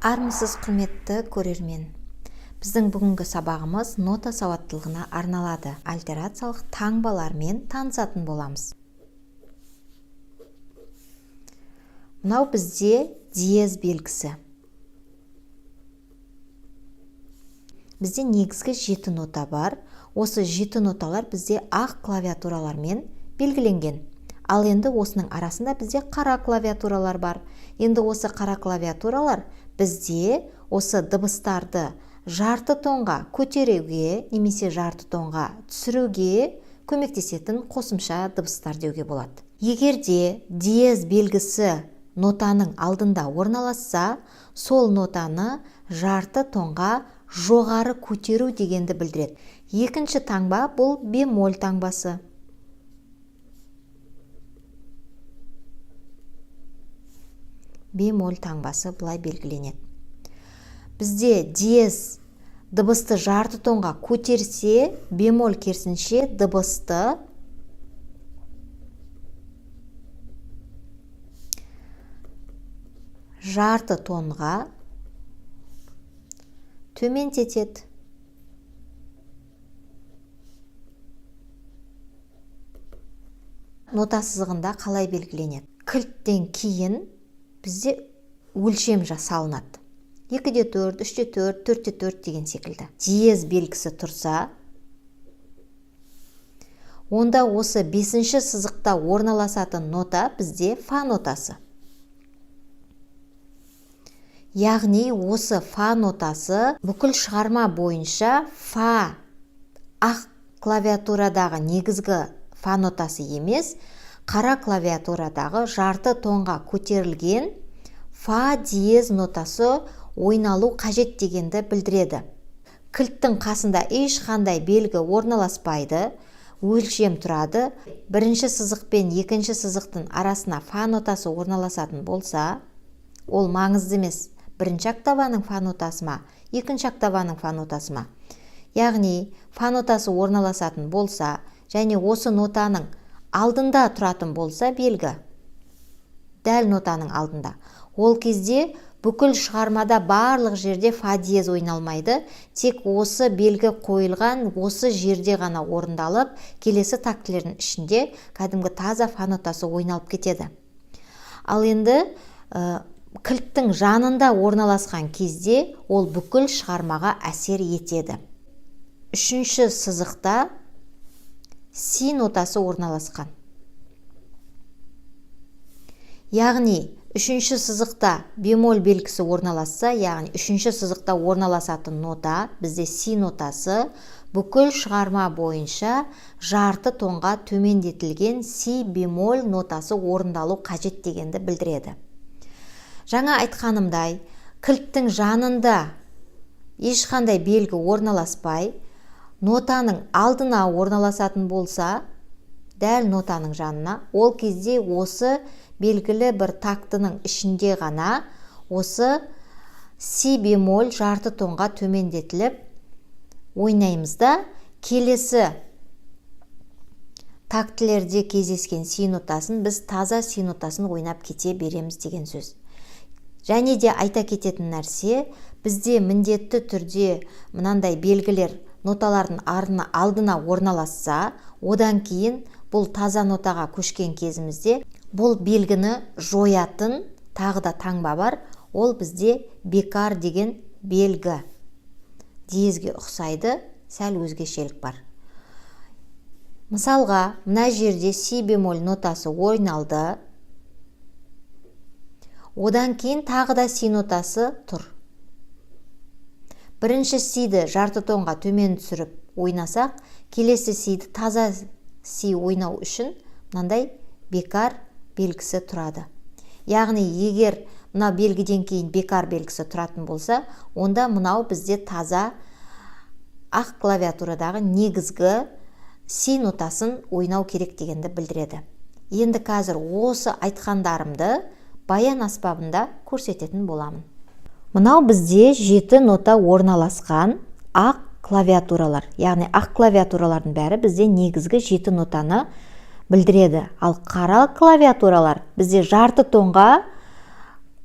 Армысыз құрметті көрермен. Біздің бүгінгі сабағымыз нота сауаттылығына арналады. Альтерациялық таңбалармен танысатын боламыз. Мынау бізде диез белгісі. Бізде негізгі 7 нота бар. Осы 7 ноталар бізде ақ клавиатуралармен белгіленген. Ал енді осының арасында бізде қара клавиатуралар бар. Енді осы қара клавиатуралар бізде осы дыбыстарды жарты тонға көтеруге немесе жарты тонға түсіруге көмектесетін қосымша дыбыстар деуге болады. Егерде диез белгісі нотаның алдында орналасса, сол нотаны жарты тонға жоғары көтеру дегенді білдіреді. Екінші таңба бұл бемоль таңбасы. Бемоль таңбасы бұлай белгіленеді. Бізде диез дыбысты жарты тонға көтерсе, бемоль керісінше дыбысты жарты тонға төмендетеді. Нота сызығында қалай белгіленеді? Кілттен кейін бізде өлшем жасалынады. 2-де 4, 3-де 4, 4-де 4 деген секілді. Диез белгісі тұрса, онда осы 5-ші сызықта орналасатын нота бізде фа нотасы. Яғни осы фа нотасы бүкіл шығарма бойынша фа ақ клавиатурадағы негізгі фа нотасы емес, қара клавиатурадағы жарты тонға көтерілген фа диез нотасы ойналу қажет дегенді білдіреді. Кілттің қасында ешқандай белгі орналаспайды, өлшем тұрады. Бірінші сызық пен екінші сызықтың арасына фа нотасы орналасатын болса, ол маңызды емес. Бірінші октаваның фа нотасы ма, екінші октаваның фа нотасы ма. Яғни фа нотасы орналасатын болса, және осы нотаның алдында тұратын болса белгі, дәл нотаның алдында. Ол кезде бүкіл шығармада барлық жерде фа диез ойналмайды, тек осы белгі қойылған осы жерде ғана орындалып, келесі тактілердің ішінде кәдімгі таза фа нотасы ойналып кетеді. Ал енді кілттің жанында орналасқан кезде ол бүкіл шығармаға әсер етеді. Үшінші сызықта си нотасы орналасқан. Яғни үшінші сызықта бемоль белгісі орналасса, яғни үшінші сызықта орналасатын нота бізде си нотасы бүкіл шығарма бойынша жарты тонға төмендетілген си бемоль нотасы орындалу қажет дегенді білдіреді. Жаңа айтқанымдай, кілттің жанында ешқандай белгі орналаспай, нотаның алдына орналасатын болса, дәл нотаның жанына, ол кезде осы белгілі бір тактының ішінде ғана осы си бемоль жарты тонға төмендетіліп ойнаймыз да, келесі тактілерде кездескен си нотасын біз таза си нотасын ойнап кете береміз деген сөз. Және де айта кететін нәрсе, бізде міндетті түрде мынандай белгілер ноталардың алдына орналасса, одан кейін бұл таза нотаға көшкен кезімізде бұл белгіні жоятын тағы да таңба бар, ол бізде бекар деген белгі. Диезге ұқсайды, сәл өзгешелік бар. Мысалға, мына жерде си бемоль нотасы ойналды, одан кейін тағы да си нотасы тұр. Бірінші сиді жарты тонға төмен түсіріп ойнасақ, келесі сиді таза си ойнау үшін мынандай бекар белгісі тұрады. Яғни егер мына белгіден кейін бекар белгісі тұратын болса, онда мынау бізде таза ақ клавиатурадағы негізгі си нотасын ойнау керек дегенді білдіреді. Енді қазір осы айтқандарымды баян аспабында көрсететін боламын. Мынау бізде 7 нота орналасқан ақ клавиатуралар. Яғни ақ клавиатуралардың бәрі бізде негізгі 7 нотаны білдіреді. Ал қара клавиатуралар бізде жарты тонға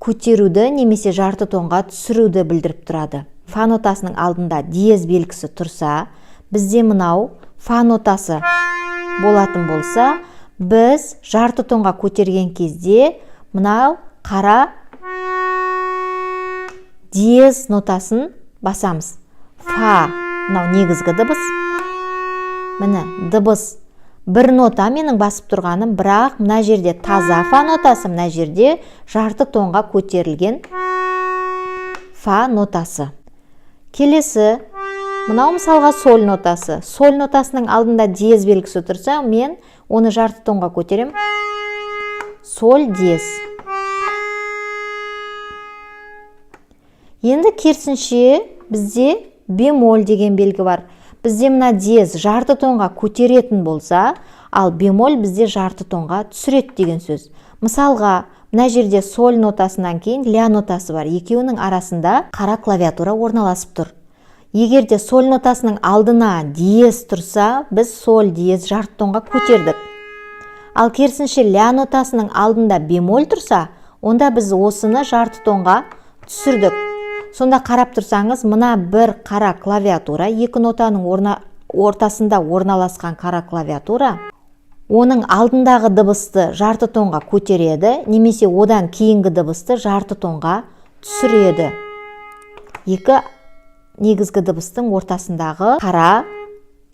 көтеруді немесе жарты тонға түсіруді білдіріп тұрады. Фа нотасының алдында диез белгісі тұрса, бізде мынау фа нотасы болатын болса, біз жарты тонға көтерген кезде мынау қара диез нотасын басамыз. Фа, мынау негізгі дыбыс. Міне, дыбыс. Бір нота менің басып тұрғаным, бірақ мына жерде таза фа нотасы, мына жерде жарты тонға көтерілген фа нотасы. Келесі, мынау мысалға соль нотасы. Соль нотасының алдында диез белгісі тұрса, мен оны жарты тонға көтерем. Соль диез. Енді керісінше бізде бемоль деген белгі бар. Бізде мына диез жарты тонға көтеретін болса, ал бемоль бізде жарты тонға түсірет деген сөз. Мысалға, мына жерде соль нотасынан кейін ля нотасы бар. Екеуінің арасында қара клавиатура орналасып тұр. Егер де соль нотасының алдына диез тұрса, біз соль диез жарты тонға көтердік. Ал керісінше ля нотасының алдында бемоль тұрса, онда біз осыны жарты тонға түсірдік. Сонда қарап тұрсаңыз, мына бір қара клавиатура, екі нотаның ортасында орналасқан қара клавиатура, оның алдындағы дыбысты жарты тонға көтереді, немесе одан кейінгі дыбысты жарты тонға түсіреді. Екі негізгі дыбыстың ортасындағы қара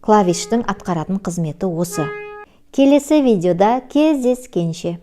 клавиштің атқаратын қызметі осы. Келесі видеода кездескенше.